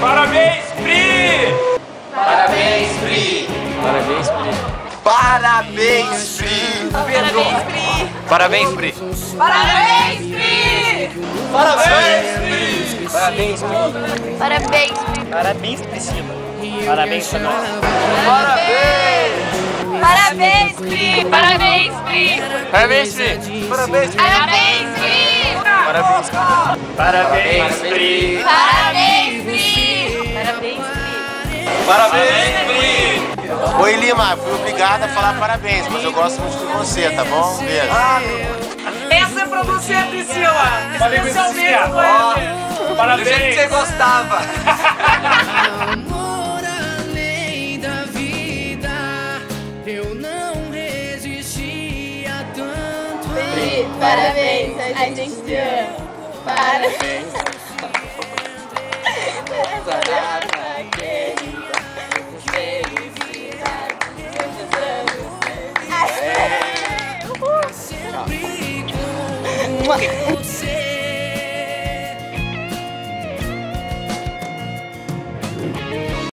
Parabéns, Pri! Parabéns, Pri! Parabéns, Pri! Parabéns, Pri! Parabéns, Pri! Parabéns, Pri! Parabéns, Pri! Parabéns, Pri! Parabéns, Pri! Parabéns, Pri! Parabéns, Priscila! Parabéns pra nós! Parabéns! Parabéns, Pri! Parabéns, Pri! Parabéns, Pri! Parabéns, Parabéns, Pri! Parabéns, Parabéns, Pri! Parabéns, Pri! Parabéns, Pri! Parabéns, Pri! Oi, Lima, fui obrigado a falar parabéns, mas eu gosto muito de você, tá bom? Beijo. Essa é pra você, Priscila! Falei com Especialmente esse pra você! Parabéns! Do jeito que você gostava. Amor além da vida, eu não resisti a tanto. Pri, parabéns, a gente te ama. Parabéns. Sempre com